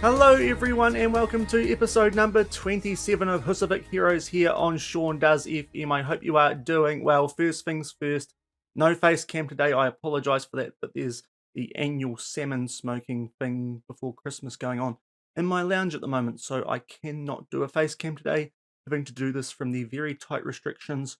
Hello everyone and welcome to episode number 27 of Husavik Heroes here on Shaun Does FM. I hope you are doing well. First things first, no face cam today. I apologise for that, but there's the annual salmon smoking thing before Christmas going on in my lounge at the moment, so I cannot do a face cam today, having to do this from the very tight restrictions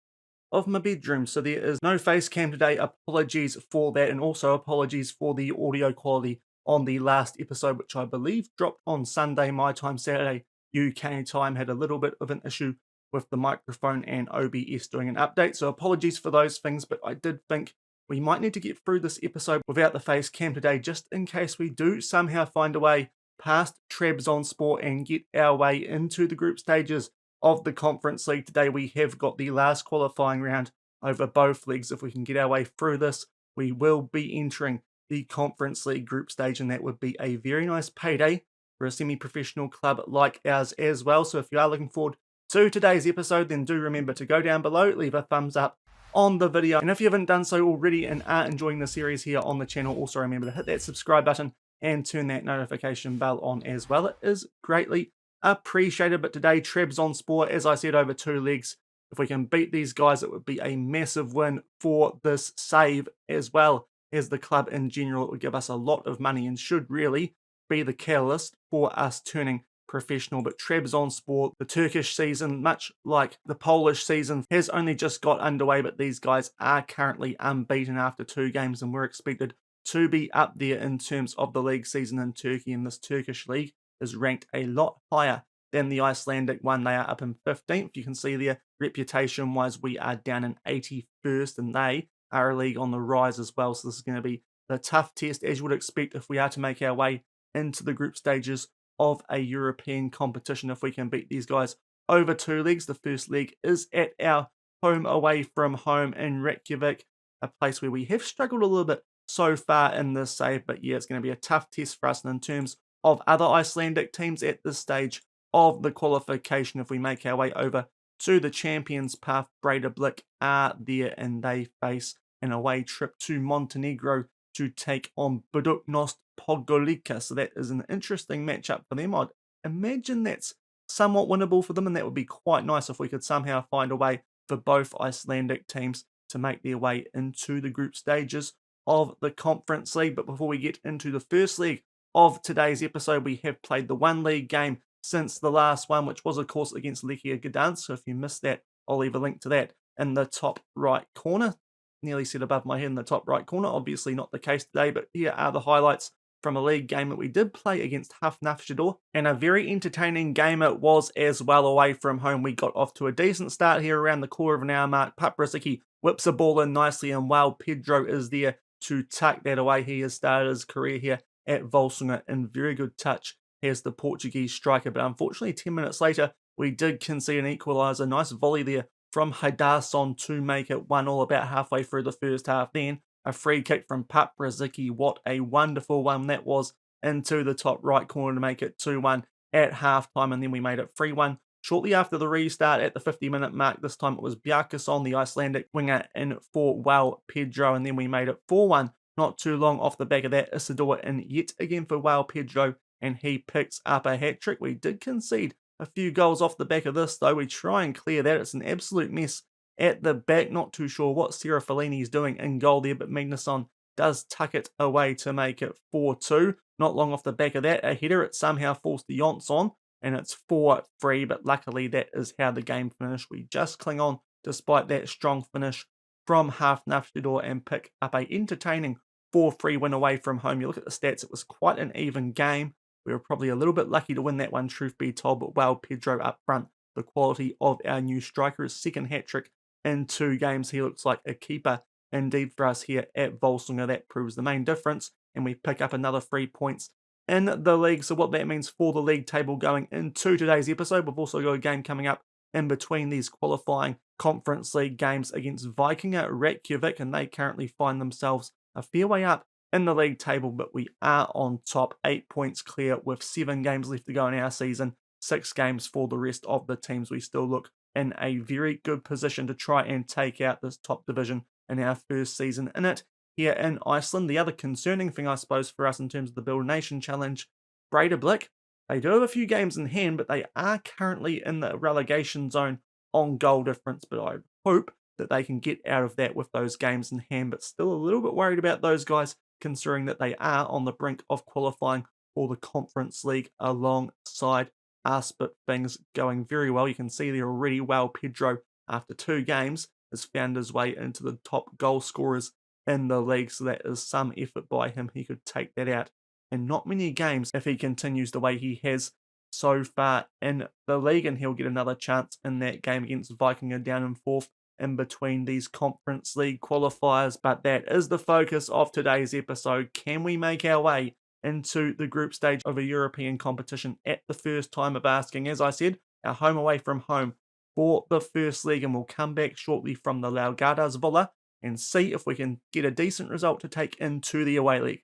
of my bedroom. So there is no face cam today. Apologies for that, and also apologies for the audio quality on the last episode, which I believe dropped on Sunday my time, Saturday UK time. Had a little bit of an issue with the microphone and OBS doing an update, so apologies for those things, but I did think we might need to get through this episode without the face cam today, just in case we do somehow find a way past Trabzonspor and get our way into the group stages of the Conference League. Today we have got the last qualifying round over both leagues. If we can get our way through this, we will be entering the Conference League group stage, and that would be a very nice payday for a semi-professional club like ours as well. So if you are looking forward to today's episode, then do remember to go down below, leave a thumbs up on the video, and if you haven't done so already and are enjoying the series here on the channel, also remember to hit that subscribe button and turn that notification bell on as well. It is greatly appreciated. But today, Trabzonspor, as I said, over 2 legs. If we can beat these guys, it would be a massive win for this save, as well as the club in general. It would give us a lot of money and should really be the catalyst for us turning professional. But Trabzonspor, the Turkish season, much like the Polish season, has only just got underway, but these guys are currently unbeaten after 2 games, and we're expected to be up there in terms of the league season in Turkey. And this Turkish league is ranked a lot higher than the Icelandic one. They are up in 15th. You can see there, reputation-wise, we are down in 81st, and they are a league on the rise as well. So this is going to be a tough test, as you would expect, if we are to make our way into the group stages of a European competition. If we can beat these guys over 2 legs, the first leg is at our home away from home in Reykjavik, a place where we have struggled a little bit so far in this save. But yeah, it's going to be a tough test for us. And in terms of other Icelandic teams at this stage of the qualification, if we make our way over to the Champions Path, Breiðablik are there, and they face an away trip to Montenegro to take on Budućnost Podgorica. So that is an interesting matchup for them. I'd imagine that's somewhat winnable for them, and that would be quite nice if we could somehow find a way for both Icelandic teams to make their way into the group stages of the Conference League. But before we get into the first leg of today's episode, we have played the 1 league game since the last one, which was of course against Lechia Gdansk. So if you missed that, I'll leave a link to that in the top right corner. Nearly said above my head, in the top right corner. Obviously not the case today, but here are the highlights from a league game that we did play against Hafnarfjordur, and a very entertaining game it was as well. Away from home, we got off to a decent start here around the quarter of an hour mark. Paprasiki whips a ball in nicely, and while Pedro is there to tuck that away, he has started his career here at Volsungur in very good touch as the Portuguese striker. But unfortunately, 10 minutes later, we did concede an equaliser. Nice volley there from Haidarson to make it 1-1 about halfway through the first half. Then a free kick from Paprasiki. What a wonderful one that was, into the top right corner to make it 2-1 at half-time. And then we made it 3-1 shortly after the restart at the 50-minute mark. This time it was Bjarkason, the Icelandic winger, in for Wal Pedro. And then we made it 4-1 not too long off the back of that. Isidore in yet again for Wal Pedro, and he picks up a hat-trick. We did concede a few goals off the back of this, though. We try and clear that. It's an absolute mess at the back. Not too sure what Serafellini's doing in goal there, but Magnusson does tuck it away to make it 4-2. Not long off the back of that, a header. It somehow forced the Jonsson, and it's 4-3, but luckily that is how the game finished. We just cling on despite that strong finish from Hafnarfjordur and pick up a entertaining 4-3 win away from home. You look at the stats, it was quite an even game. We were probably a little bit lucky to win that one, truth be told, but well, Pedro up front, the quality of our new striker. His second hat-trick in 2 games. He looks like a keeper indeed for us here at Volsungur. That proves the main difference, and we pick up another 3 points in the league. So what that means for the league table going into today's episode, we've also got a game coming up in between these qualifying Conference League games against Vikinga Reykjavik, and they currently find themselves a fair way up in the league table, but we are on top, 8 points clear with 7 games left to go in our season, 6 games for the rest of the teams. We still look in a very good position to try and take out this top division in our first season in it here in Iceland. The other concerning thing, I suppose, for us in terms of the Build Nation Challenge, Breiðablik They do have a few games in hand, but they are currently in the relegation zone on goal difference, but I hope that they can get out of that with those games in hand, but still a little bit worried about those guys considering that they are on the brink of qualifying for the Conference League alongside us, but things going very well. You can see there already well Pedro, after 2 games, has found his way into the top goal scorers in the league, so that is some effort by him. He could take that out in not many games if he continues the way he has so far in the league, and he'll get another chance in that game against Viking down in 4th in between these Conference League qualifiers. But that is the focus of today's episode. Can we make our way into the group stage of a European competition at the first time of asking? As I said, our home away from home for the first league, and we'll come back shortly from the Laugardas Villa and see if we can get a decent result to take into the away league.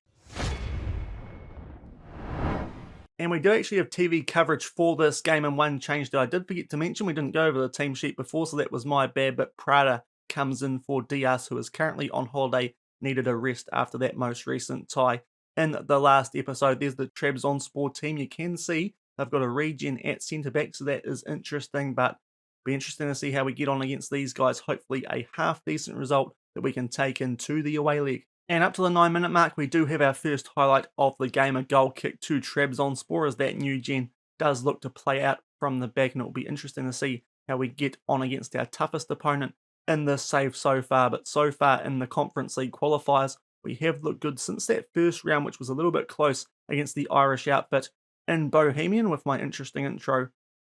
And we do actually have TV coverage for this game, and one change that I did forget to mention, we didn't go over the team sheet before, so that was my bad, but Prada comes in for Diaz, who is currently on holiday, needed a rest after that most recent tie in the last episode. There's the Trabzonspor team. You can see they've got a regen at centre-back, so that is interesting, but be interesting to see how we get on against these guys. Hopefully a half-decent result that we can take into the away leg. And up to the 9-minute mark, we do have our first highlight of the game, a goal kick to Trabzonspor, as that new gen does look to play out from the back, and it will be interesting to see how we get on against our toughest opponent in this save so far. But so far in the Conference League qualifiers, we have looked good since that first round, which was a little bit close against the Irish outfit in Bohemian, with my interesting intro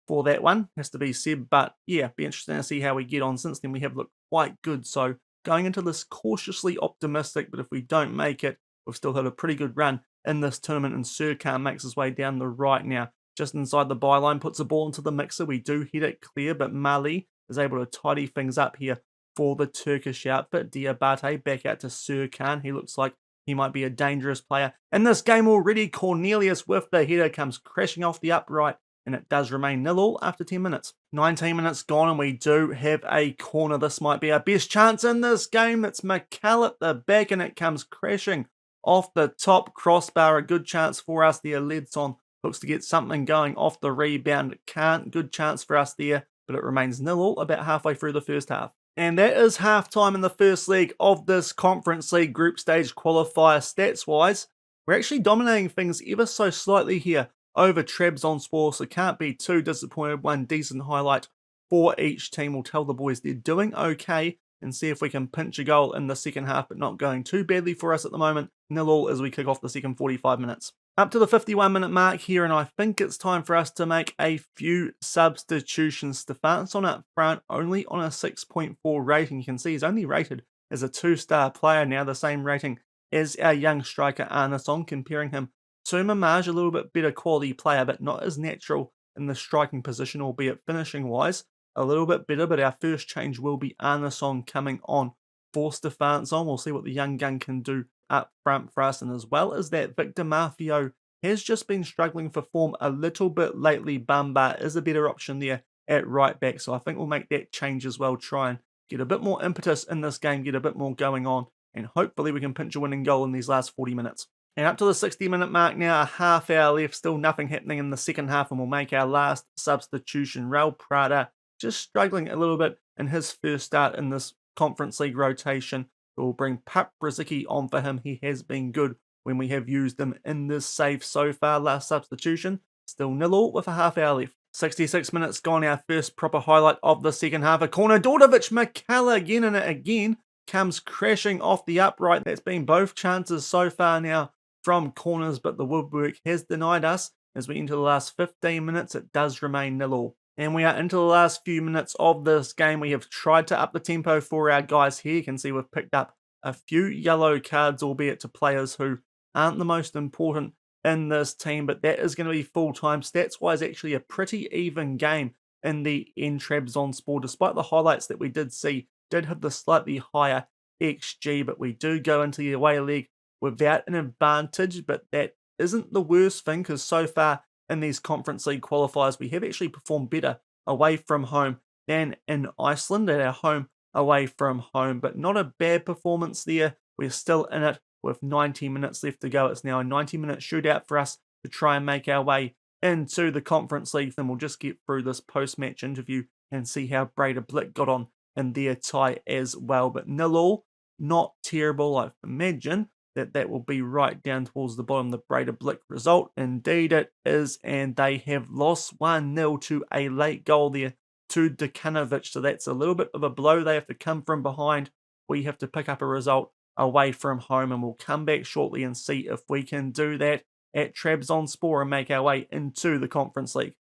for that one, has to be said. But yeah, be interesting to see how we get on. Since then, we have looked quite good, so going into this cautiously optimistic, but if we don't make it, we've still had a pretty good run in this tournament, and Serkan makes his way down the right now, just inside the byline, puts the ball into the mixer. We do hit it clear, but Mali is able to tidy things up here for the Turkish outfit. Diabate back out to Serkan. He looks like he might be a dangerous player in this game already. Cornelius with the header comes crashing off the upright, and it does remain 0-0 after 10 minutes. 19 minutes gone, and we do have a corner. This might be our best chance in this game. It's McCall at the back, and it comes crashing off the top crossbar. A good chance for us there. Ledson looks to get something going off the rebound. Can't. Good chance for us there, but it remains 0-0 about halfway through the first half. And that is half-time in the first leg of this Conference League group stage qualifier. Stats-wise, we're actually dominating things ever so slightly here over Trabzonspor, so can't be too disappointed. One decent highlight for each team will tell the boys they're doing okay, and see if we can pinch a goal in the second half, but not going too badly for us at the moment. 0-0 as we kick off the second 45 minutes. Up to the 51-minute mark here, and I think it's time for us to make a few substitutions. Stefansson up front, only on a 6.4 rating. You can see he's only rated as a 2-star player now, the same rating as our young striker Arnason, comparing him to Mamaj, a little bit better quality player, but not as natural in the striking position, albeit finishing-wise a little bit better. But our first change will be Arnason coming on for Stefansson. We'll see what the young gun can do up front for us, and as well as that, Victor Mafio has just been struggling for form a little bit lately. Bamba is a better option there at right back, so I think we'll make that change as well. Try and get a bit more impetus in this game, get a bit more going on, and hopefully we can pinch a winning goal in these last 40 minutes. And up to the 60-minute mark now, a half hour left, still nothing happening in the second half, and we'll make our last substitution. Raul Prada just struggling a little bit in his first start in this Conference League rotation. We'll bring Pup Brzicki on for him. He has been good when we have used him in this save so far. Last substitution, still 0-0 with a half hour left. 66 minutes gone, our first proper highlight of the second half. A corner, Dordovic, McCullough again, and it again comes crashing off the upright. That's been both chances so far now from corners, but the woodwork has denied us. As we enter the last 15 minutes, it does remain 0-0. And we are into the last few minutes of this game. We have tried to up the tempo for our guys here. You can see we've picked up a few yellow cards, albeit to players who aren't the most important in this team, but that is going to be full-time. Stats-wise, actually a pretty even game in the end. Trabzonspor, despite the highlights that we did see, did have the slightly higher XG, but we do go into the away leg without an advantage, but that isn't the worst thing, because so far in these Conference League qualifiers, we have actually performed better away from home than in Iceland at our home away from home, but not a bad performance there. We're still in it with 90 minutes left to go. It's now a 90-minute shootout for us to try and make our way into the Conference League. Then we'll just get through this post-match interview and see how Breda Blick got on in their tie as well. But 0-0, not terrible. I imagine that will be right down towards the bottom, the Breda Blick result. Indeed it is, and they have lost 1-0 to a late goal there to Dekanovic. So that's a little bit of a blow. They have to come from behind. We have to pick up a result away from home, and we'll come back shortly and see if we can do that at Trabzonspor and make our way into the Conference League.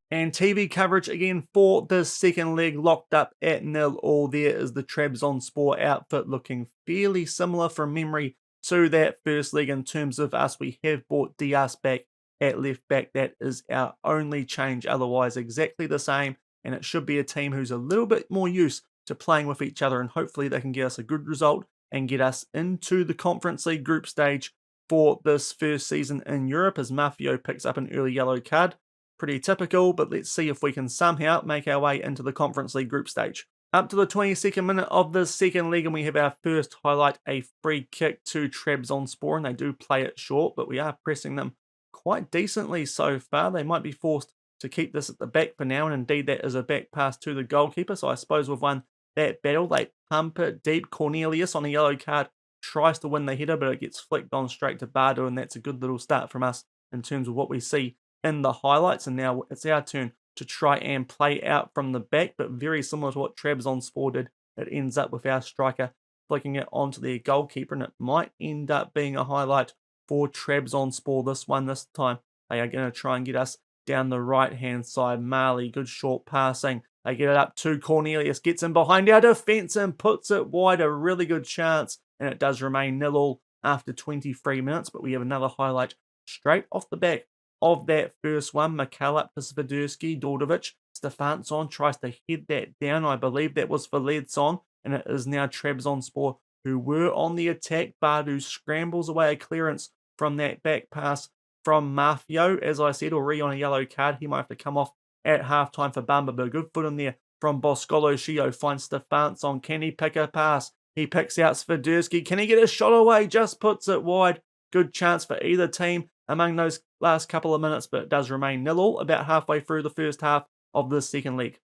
And TV coverage again for the second leg, locked up at 0-0. There is the Trabzonspor outfit, looking fairly similar from memory to that first leg in terms of us. We have brought Diaz back at left back. That is our only change. Otherwise, exactly the same. And it should be a team who's a little bit more used to playing with each other. And hopefully they can get us a good result and get us into the Conference League group stage for this first season in Europe, as Mafio picks up an early yellow card. Pretty typical, but let's see if we can somehow make our way into the Conference League group stage. Up to the 22nd minute of the second leg, and we have our first highlight, a free kick to Trabzonspor, and they do play it short, but we are pressing them quite decently so far. They might be forced to keep this at the back for now, and indeed that is a back pass to the goalkeeper, so I suppose we've won that battle. They pump it deep. Cornelius on a yellow card tries to win the header, but it gets flicked on straight to Bardo, and that's a good little start from us in terms of what we see in the highlights. And now it's our turn to try and play out from the back, but very similar to what Trabzonspor did. It ends up with our striker flicking it onto their goalkeeper, and it might end up being a highlight for Trabzonspor this time. They are going to try and get us down the right-hand side. Marley, good short passing. They get it up to Cornelius, gets in behind our defence and puts it wide. A really good chance, and it does remain 0-0 after 23 minutes, but we have another highlight straight off the back of that first one. Mikal up to Sviderski, Dordovic, Stefansson tries to head that down. I believe that was for Ledson, and it is now Trabzonspor who were on the attack. Bardu scrambles away a clearance from that back pass from Mafio. As I said, already on a yellow card. He might have to come off at halftime for Bamba, but a good foot in there from Boscolo. Shio finds Stefansson. Can he pick a pass? He picks out Sviderski. Can he get a shot away? Just puts it wide. Good chance for either team among those last couple of minutes, but it does remain 0-0 about halfway through the first half of the second leg.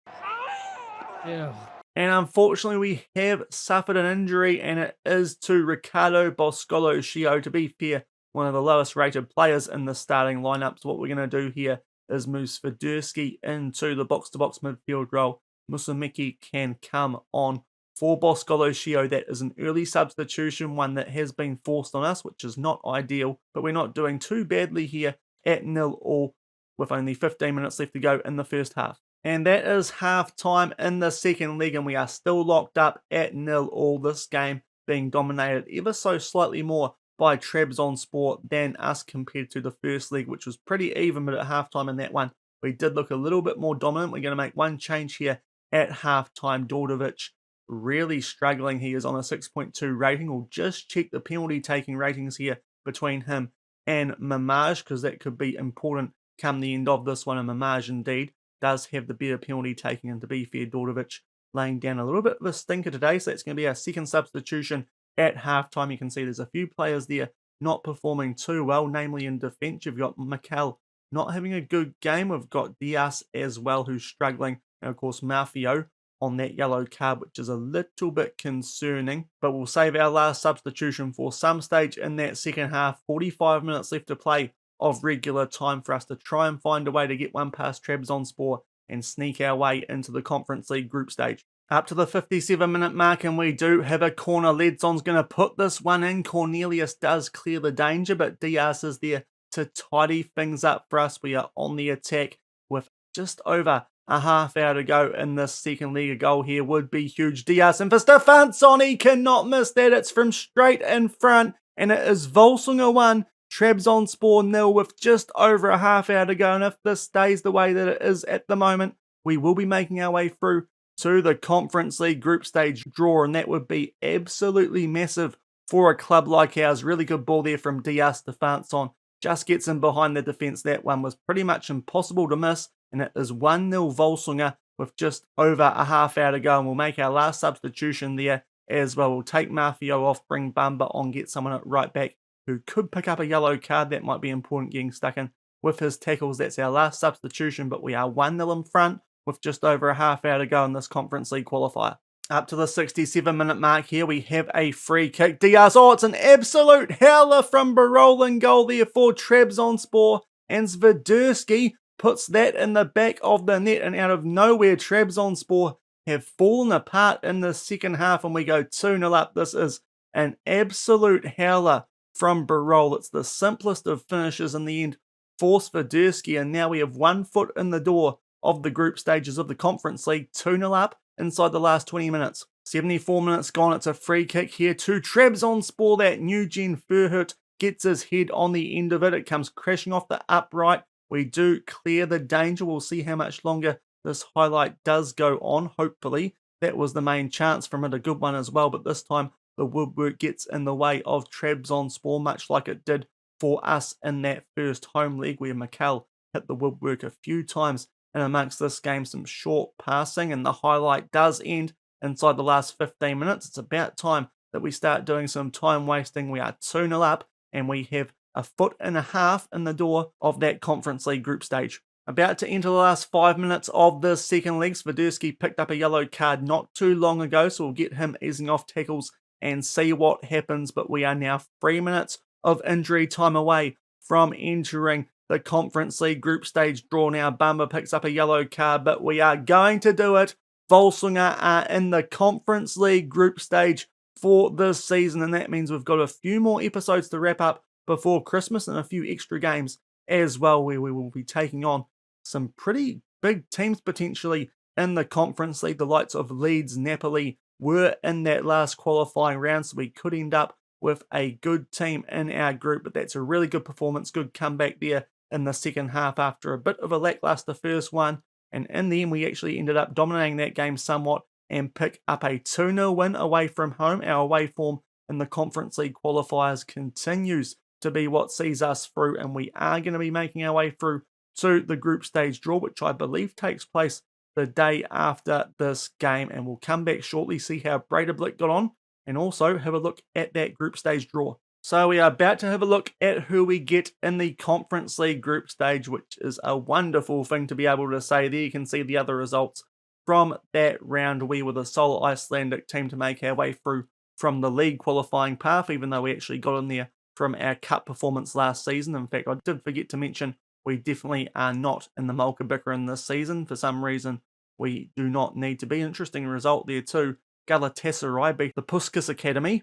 Yeah. And unfortunately, we have suffered an injury, and it is to Ricardo Boscolo Shio. To be fair, one of the lowest rated players in the starting lineup. So what we're going to do here is move Sviderski into the box-to-box midfield role. Musumeki can come on for Boscolo Shio. That is an early substitution, one that has been forced on us, which is not ideal, but we're not doing too badly here at 0-0 with only 15 minutes left to go in the first half. And that is half time in the second leg, and we are still locked up at 0-0. This game being dominated ever so slightly more by Trabzonspor than us compared to the first leg, which was pretty even, but at halftime in that one, we did look a little bit more dominant. We're going to make one change here at halftime. Dordovic really struggling. He is on a 6.2 rating. We'll just check the penalty taking ratings here between him and Mamaj, because that could be important come the end of this one. And Mamaj indeed does have the better penalty taking, and to be fair, Dordovic laying down a little bit of a stinker today, so that's going to be our second substitution at halftime. You can see there's a few players there not performing too well, namely in defence. You've got Mikal not having a good game. We've got Diaz as well, who's struggling. And of course, Mafio on that yellow card, which is a little bit concerning. But we'll save our last substitution for some stage in that second half. 45 minutes left to play of regular time for us to try and find a way to get one past Trabzonspor and sneak our way into the Conference League group stage. Up to the 57-minute mark, and we do have a corner. Ledson's going to put this one in. Cornelius does clear the danger, but Diaz is there to tidy things up for us. We are on the attack with just over a half hour to go in this second leg. A goal here would be huge. Diaz and for Stefansson. He cannot miss that. It's from straight in front, and it is Volsungur 1, Trabzonspor 0 with just over a half hour to go. And if this stays the way that it is at the moment, we will be making our way through to the Conference League group stage draw, and that would be absolutely massive for a club like ours. Really good ball there from Diaz. Stefansson just gets in behind the defence. That one was pretty much impossible to miss, and it is 1-0 Volsungur with just over a half hour to go, and we'll make our last substitution there as well. We'll take Mafio off, bring Bamba on, get someone at right back who could pick up a yellow card. That might be important getting stuck in with his tackles. That's our last substitution, but we are 1-0 in front with just over a half hour to go in this Conference League qualifier. Up to the 67-minute mark here, we have a free kick. Diaz, oh, it's an absolute howler from Barol goal there for Trabzonspor, and Zviderski puts that in the back of the net, and out of nowhere, Trabzonspor have fallen apart in the second half, and we go 2-0 up. This is an absolute howler from Barol. It's the simplest of finishes in the end for Zviderski, and now we have 1 foot in the door of the group stages of the Conference League, 2-0 up inside the last 20 minutes. 74 minutes gone, it's a free kick here to Trabzonspor. That new gen Furhut gets his head on the end of it. It comes crashing off the upright. We do clear the danger. We'll see how much longer this highlight does go on. Hopefully, that was the main chance from it, a good one as well, but this time the woodwork gets in the way of Trabzonspor, much like it did for us in that first home leg where Mikel hit the woodwork a few times. And amongst this game, some short passing, and the highlight does end inside the last 15 minutes. It's about time that we start doing some time wasting. We are 2-0 up, and we have a foot and a half in the door of that Conference League group stage. About to enter the last 5 minutes of the second leg. Zviderski picked up a yellow card not too long ago, so we'll get him easing off tackles and see what happens. But we are now 3 minutes of injury time away from entering the Conference League group stage draw. Now Bamba picks up a yellow card, but we are going to do it. Volsungur are in the Conference League group stage for this season, and that means we've got a few more episodes to wrap up before Christmas and a few extra games as well, where we will be taking on some pretty big teams potentially in the Conference League. The likes of Leeds, Napoli were in that last qualifying round, so we could end up with a good team in our group, but that's a really good performance, good comeback there in the second half after a bit of a lackluster first one, and in the end we actually ended up dominating that game somewhat and pick up a 2-0 win away from home. Our away form in the Conference League qualifiers continues to be what sees us through, and we are going to be making our way through to the group stage draw, which I believe takes place the day after this game, and we'll come back shortly, see how Breidablik got on, and also have a look at that group stage draw. So we are about to have a look at who we get in the Conference League group stage, which is a wonderful thing to be able to say. There you can see the other results from that round. We were the sole Icelandic team to make our way through from the league qualifying path, even though we actually got in there from our cup performance last season. In fact, I did forget to mention we definitely are not in the Malkabiker this season. For some reason, we do not need to be. Interesting result there too. Galatasaray beat the Puskas Academy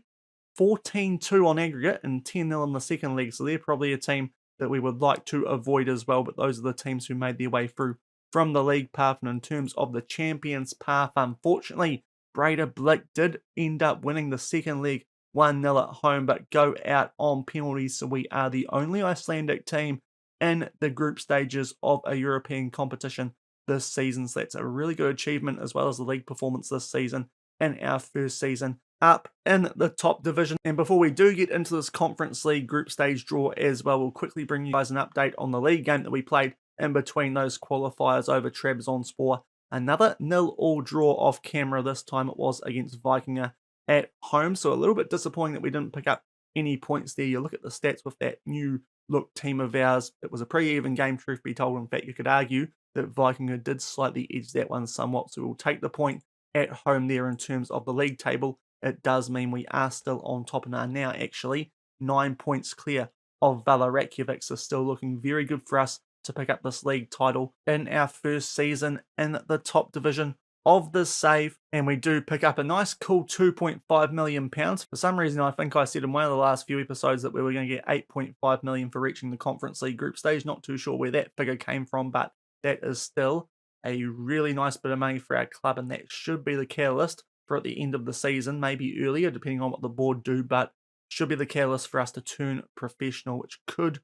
14-2 on aggregate and 10-0 in the second leg. So they're probably a team that we would like to avoid as well. But those are the teams who made their way through from the league path. And in terms of the champions path, unfortunately, Breidablik did end up winning the second leg 1-0 at home, but go out on penalties. So we are the only Icelandic team in the group stages of a European competition this season. So that's a really good achievement, as well as the league performance this season in our first season up in the top division. And before we do get into this Conference League group stage draw as well, we'll quickly bring you guys an update on the league game that we played in between those qualifiers over Trabzonspor. Another 0-0 draw off camera. This time it was against Vikingur at home. So a little bit disappointing that we didn't pick up any points there. You look at the stats with that new look team of ours. It was a pretty even game, truth be told. In fact, you could argue that Vikingur did slightly edge that one somewhat. So we'll take the point at home there in terms of the league table. It does mean we are still on top and are now actually 9 points clear of Vala Reykjavik. So still looking very good for us to pick up this league title in our first season in the top division of this save. And we do pick up a nice cool £2.5 million. For some reason, I think I said in one of the last few episodes that we were going to get £8.5 million for reaching the Conference League group stage. Not too sure where that figure came from, but that is still a really nice bit of money for our club, and that should be the catalyst for at the end of the season, maybe earlier, depending on what the board do, but should be the catalyst for us to turn professional, which could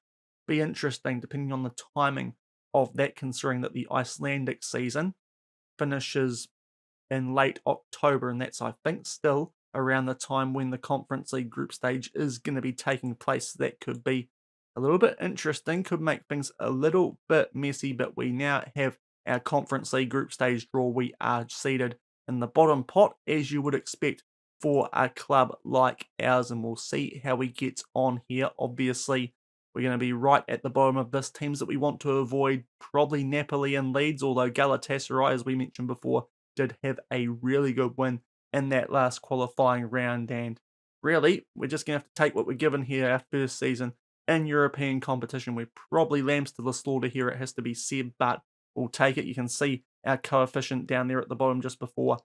be interesting depending on the timing of that, considering that the Icelandic season finishes in late October, and that's, I think, still around the time when the Conference League group stage is going to be taking place. That could be a little bit interesting, could make things a little bit messy, but we now have our Conference League group stage draw. We are seated in the bottom pot, as you would expect for a club like ours, and we'll see how we get on here. Obviously, we're going to be right at the bottom of this. Teams that we want to avoid, probably Napoli and Leeds, although Galatasaray, as we mentioned before, did have a really good win in that last qualifying round, and really, we're just going to have to take what we're given here, our first season in European competition. We're probably lambs to the slaughter here, it has to be said, but we'll take it. You can see our coefficient down there at the bottom just before.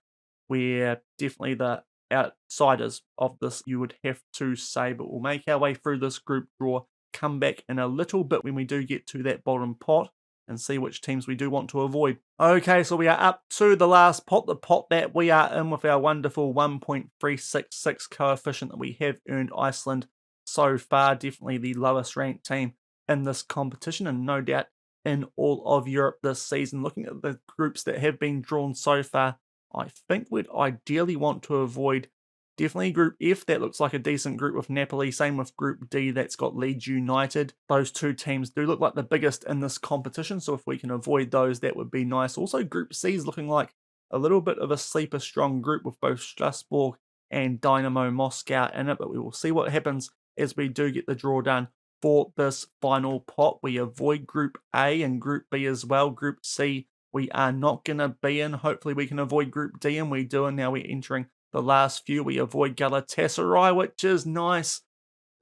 We're definitely the outsiders of this, you would have to say, but we'll make our way through this group draw, come back in a little bit when we do get to that bottom pot, and see which teams we do want to avoid. Okay, so we are up to the last pot, the pot that we are in with our wonderful 1.366 coefficient that we have earned Iceland so far. Definitely the lowest ranked team in this competition, and no doubt in all of Europe this season. Looking at the groups that have been drawn so far, I think we'd ideally want to avoid definitely Group F. That looks like a decent group with Napoli. Same with Group D, that's got Leeds United. Those two teams do look like the biggest in this competition, so if we can avoid those, that would be nice. Also, Group C is looking like a little bit of a sleeper strong group with both Strasbourg and Dynamo Moscow in it, but we will see what happens as we do get the draw done for this final pot. We avoid Group A and Group B as well. Group C we are not going to be in. Hopefully we can avoid Group D, and we do, and now we're entering the last few. We avoid Galatasaray, which is nice,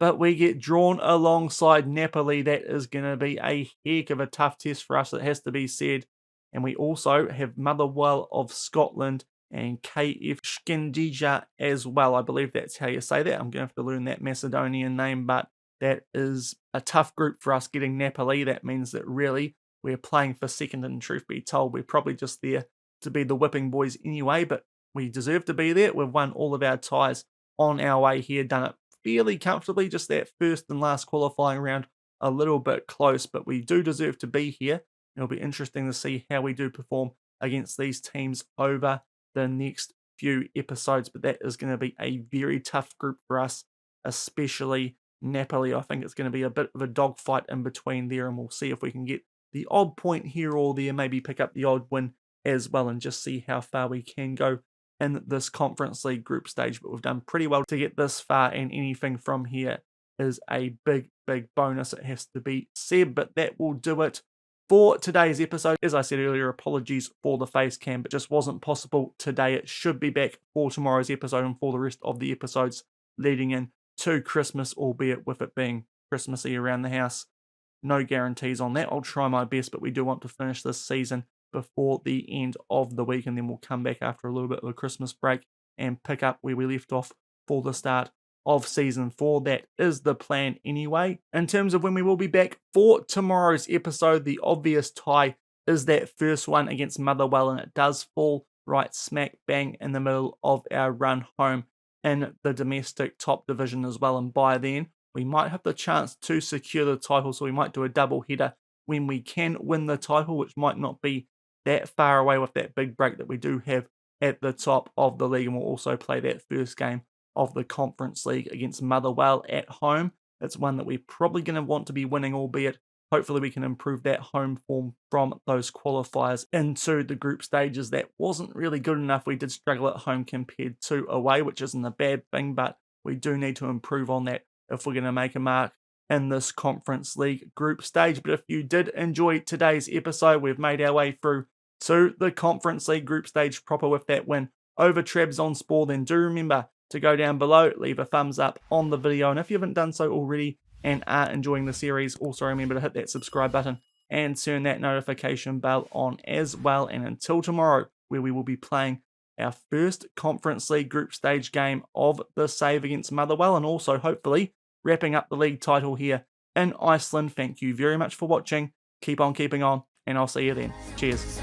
but we get drawn alongside Napoli. That is going to be a heck of a tough test for us, it has to be said. And we also have Motherwell of Scotland and KF Skindija as well. I believe that's how you say that. I'm going to have to learn that Macedonian name, but that is a tough group for us getting Napoli. That means that really we're playing for second, and truth be told, we're probably just there to be the whipping boys anyway, but we deserve to be there. We've won all of our ties on our way here, done it fairly comfortably, just that first and last qualifying round a little bit close, but we do deserve to be here. It'll be interesting to see how we do perform against these teams over the next few episodes, but that is going to be a very tough group for us, especially Napoli. I think it's going to be a bit of a dogfight in between there, and we'll see if we can get the odd point here or there, maybe pick up the odd win as well, and just see how far we can go in this Conference League group stage. But we've done pretty well to get this far, and anything from here is a big bonus, it has to be said. But that will do it for today's episode. As I said earlier, apologies for the face cam, but just wasn't possible today. It should be back for tomorrow's episode and for the rest of the episodes leading in to Christmas, albeit with it being Christmassy around the house. No guarantees on that. I'll try my best, but we do want to finish this season before the end of the week, and then we'll come back after a little bit of a Christmas break and pick up where we left off for the start of Season 4. That is the plan anyway. In terms of when we will be back for tomorrow's episode, the obvious tie is that first one against Motherwell, and it does fall right smack bang in the middle of our run home in the domestic top division as well, and by then we might have the chance to secure the title, so we might do a double header when we can win the title, which might not be that far away with that big break that we do have at the top of the league. And we'll also play that first game of the Conference League against Motherwell at home. It's one that we're probably going to want to be winning, albeit hopefully we can improve that home form from those qualifiers into the group stages. That wasn't really good enough. We did struggle at home compared to away, which isn't a bad thing, but we do need to improve on that if we're going to make a mark in this Conference League group stage. But if you did enjoy today's episode, we've made our way through to the Conference League group stage proper with that win over Trabzonspor. Then do remember to go down below, leave a thumbs up on the video, and if you haven't done so already and are enjoying the series, also remember to hit that subscribe button and turn that notification bell on as well. And until tomorrow, where we will be playing our first Conference League group stage game of the save against Motherwell, and also hopefully wrapping up the league title here in Iceland. Thank you very much for watching. Keep on keeping on, and I'll see you then. Cheers.